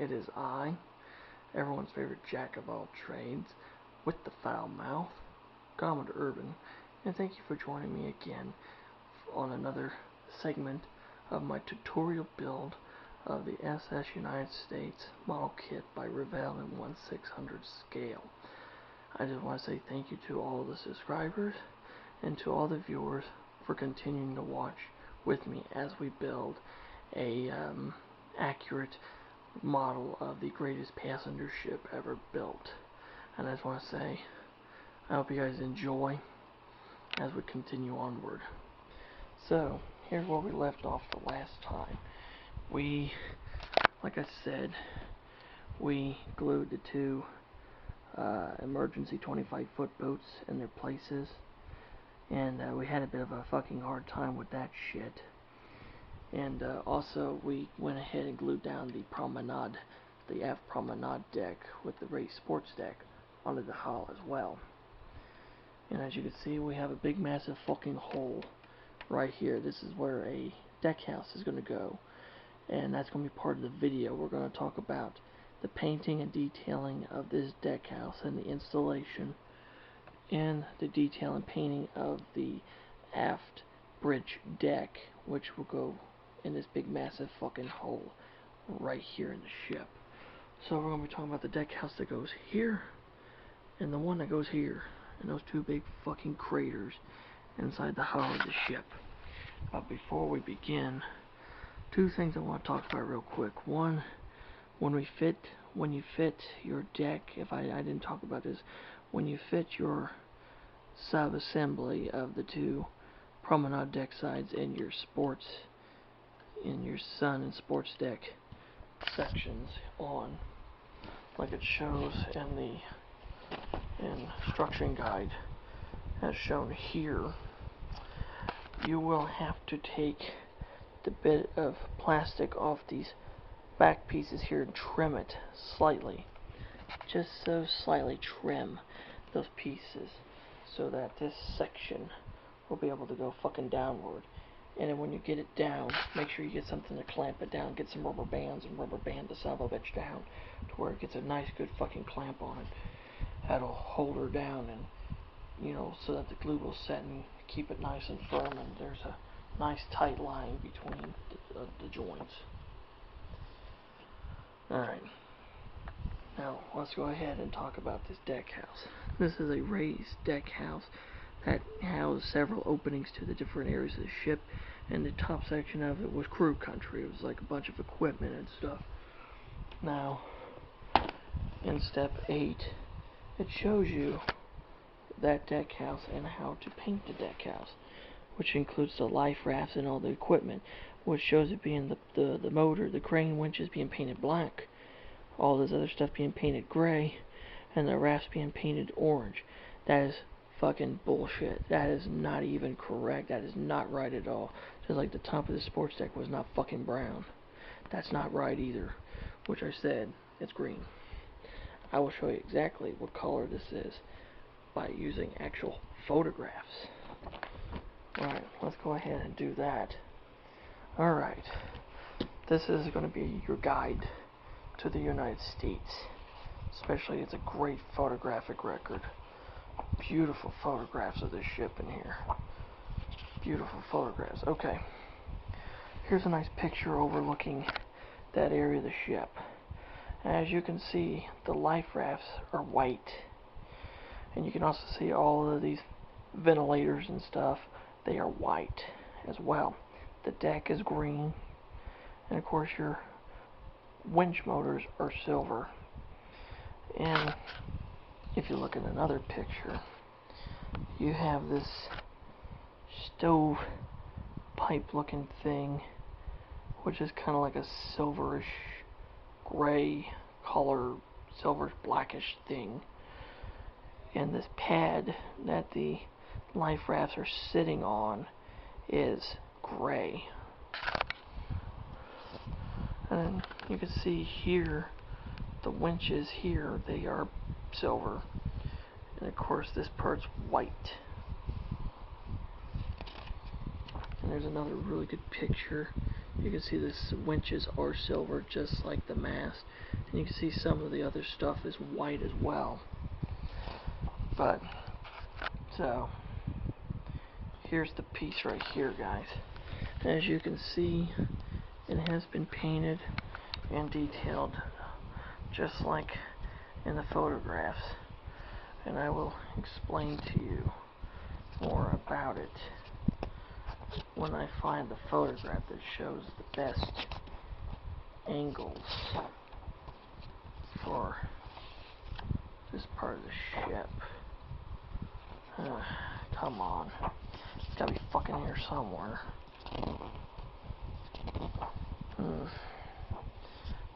it is I, everyone's favorite jack of all trades, with the foul mouth, Commodore Urban, and thank you for joining me again on another segment of my tutorial build of the SS United States model kit by Revell in 1/600 scale. I just want to say thank you to all the subscribers and to all the viewers for continuing to watch with me as we build a accurate model of the greatest passenger ship ever built. And I just want to say I hope you guys enjoy as we continue onward. So here's where we left off the last time. We, like I said, we glued the two emergency 25-foot boats in their places, and we had a bit of a fucking hard time with that shit. And also we went ahead and glued down the promenade, the aft promenade deck with the race sports deck onto the hull as well. And as you can see, we have a big massive fucking hole right here. This is where a deck house is going to go, and that's going to be part of the video. We're going to talk about the painting and detailing of this deck house and the installation and the detail and painting of the aft bridge deck, which will go in this big massive fucking hole right here in the ship. So we're going to be talking about the deck house that goes here and the one that goes here, and those two big fucking craters inside the hull of the ship. But before we begin, two things I want to talk about real quick. One, when you fit your deck, if I didn't talk about this, when you fit your sub-assembly of the two promenade deck sides in your sun and sports deck sections on, like it shows in the instruction guide as shown here, you will have to take the bit of plastic off these back pieces here and trim it slightly, just so slightly trim those pieces so that this section will be able to go fucking downward. And then when you get it down, make sure you get something to clamp it down. Get some rubber bands and rubber band the son of a bitch down to where it gets a nice good fucking clamp on it. That'll hold her down, and you know, so that the glue will set and keep it nice and firm, and there's a nice tight line between the joints. Alright, now let's go ahead and talk about this deck house. This is a raised deck house that housed several openings to the different areas of the ship, and the top section of it was crew country. It was like a bunch of equipment and stuff. Now, in step 8, it shows you that deck house and how to paint the deck house, which includes the life rafts and all the equipment, which shows it being the motor, the crane winches being painted black, all this other stuff being painted gray, and the rafts being painted orange. That is fucking bullshit. That is not even correct. That is not right at all. Just like the top of the sports deck was not fucking brown. That's not right either, which I said it's green. I will show you exactly what color this is by using actual photographs. Alright, let's go ahead and do that. Alright, this is going to be your guide to the United States. Especially, it's a great photographic record. Beautiful photographs of this ship in here. Beautiful photographs. Okay, here's a nice picture overlooking that area of the ship. As you can see, the life rafts are white. And you can also see all of these ventilators and stuff. They are white as well. The deck is green. And of course your winch motors are silver. And if you look at another picture, you have this stove pipe looking thing, which is kind of like a silverish gray color, silverish blackish thing. And this pad that the life rafts are sitting on is gray. And you can see here, the winches here, they are silver. And of course this part's white. And there's another really good picture You can see the winches are silver, just like the mast. And you can see some of the other stuff is white as well. But, so, here's the piece right here, guys. As you can see, it has been painted and detailed just like in the photographs. And I will explain to you more about it when I find the photograph that shows the best angles for this part of the ship. Come on. It's gotta be fucking here somewhere.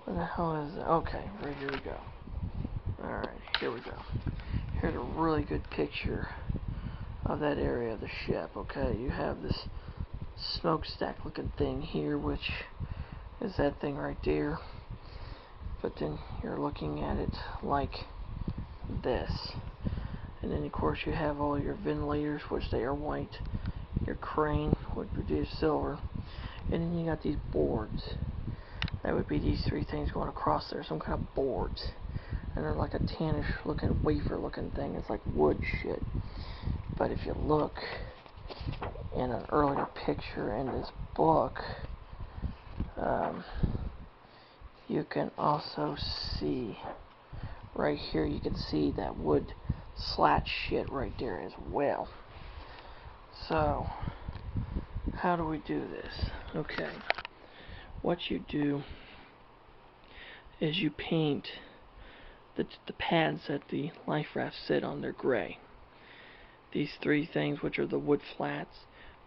Where the hell is it? Okay, right here we go. Alright, here we go. Here's a really good picture of that area of the ship, okay? You have this smokestack looking thing here, which is that thing right there. But then you're looking at it like this. And then of course you have all your ventilators, which they are white. Your crane would produce silver. And then you got these boards. That would be these three things going across there, some kind of boards. And they're like a tannish looking, wafer looking thing. It's like wood shit. But if you look in an earlier picture in this book, you can also see right here, you can see that wood slat shit right there as well. So, how do we do this? Okay, what you do is you paint the pads that the life rafts sit on. They're gray. These three things, which are the wood flats,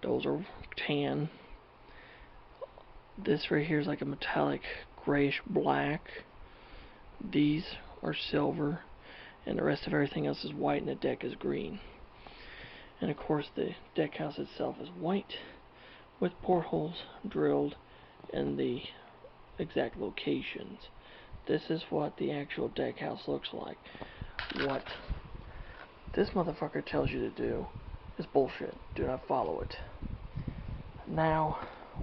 those are tan. This right here is like a metallic grayish black. These are silver, and the rest of everything else is white, and the deck is green. And of course the deck house itself is white with portholes drilled in the exact locations. This is what the actual deck house looks like. What this motherfucker tells you to do is bullshit. Do not follow it. Now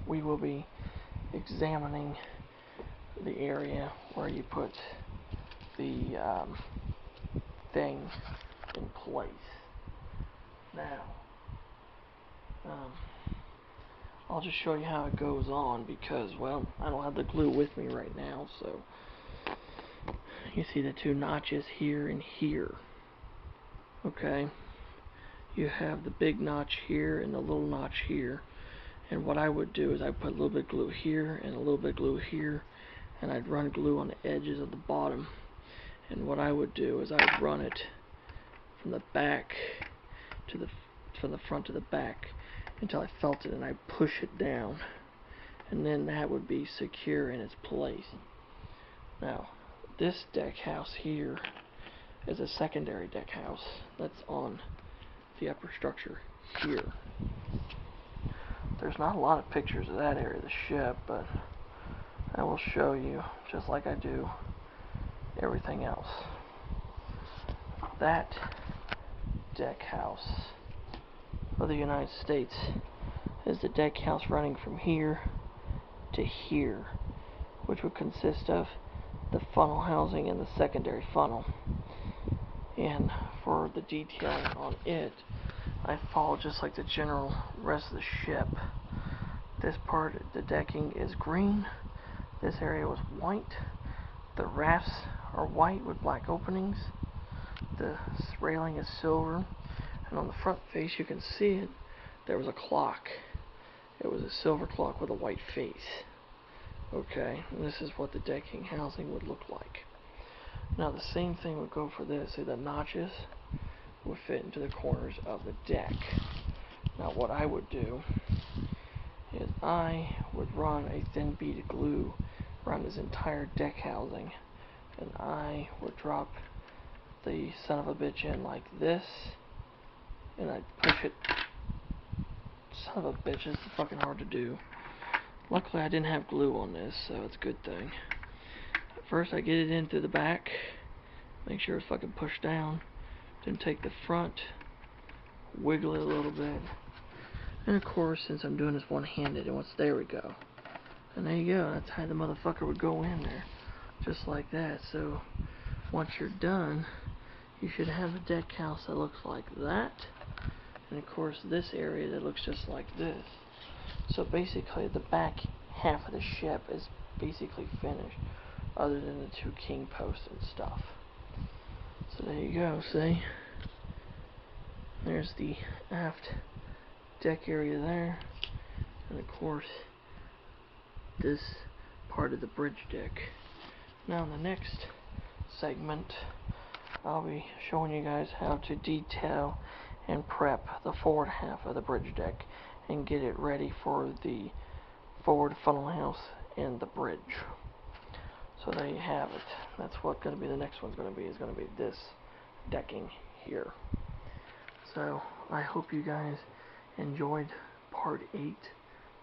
we will be examining the area where you put the thing in place. Now, I'll just show you how it goes on because, well, I don't have the glue with me right now, so you see the two notches here and here. Okay, you have the big notch here and the little notch here. And what I would do is I'd put a little bit of glue here and a little bit of glue here, and I'd run glue on the edges of the bottom. And what I would do is I'd run it from the back to from the front to the back until I felt it, and I'd push it down, and then that would be secure in its place. Now, this deck house here is a secondary deck house that's on the upper structure here. There's not a lot of pictures of that area of the ship, but I will show you, just like I do everything else. That deck house of the United States is the deck house running from here to here, which would consist of the funnel housing and the secondary funnel. And for the detailing on it, I follow just like the general rest of the ship. This part, the decking is green. This area was white. The rafts are white with black openings. The railing is silver. And on the front face, you can see it. There was a clock. It was a silver clock with a white face. Okay, and this is what the decking housing would look like. Now the same thing would go for this. See, the notches would fit into the corners of the deck. Now what I would do is I would run a thin bead of glue around this entire deck housing, and I would drop the son of a bitch in like this, and I'd push it. Son of a bitch, this is fucking hard to do. Luckily I didn't have glue on this, so it's a good thing. First I get it in through the back, make sure it's fucking pushed down, then take the front, wiggle it a little bit, and of course, since I'm doing this one-handed, there we go. And there you go, that's how the motherfucker would go in there. Just like that. So once you're done, you should have a deck house that looks like that. And of course this area that looks just like this. So basically the back half of the ship is basically finished, other than the 2 king posts and stuff. So there you go, see? There's the aft deck area there. And of course this part of the bridge deck. Now in the next segment, I'll be showing you guys how to detail and prep the forward half of the bridge deck and get it ready for the forward funnel house and the bridge. So there you have it. That's what going to be the next one's going to be. Is going to be this decking here. So I hope you guys enjoyed part 8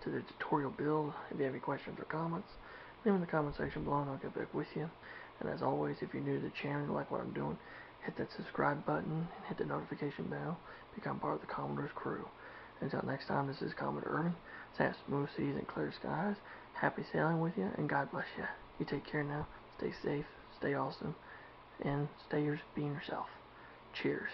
to the tutorial build. If you have any questions or comments, leave them in the comment section below and I'll get back with you. And as always, if you're new to the channel and you like what I'm doing, hit that subscribe button and hit the notification bell. Become part of the Commodore's crew. Until next time, this is Commodore Urban. Have smooth seas and clear skies. Happy sailing with you, and God bless you. You take care now. Stay safe, stay awesome, and stay being yourself. Cheers.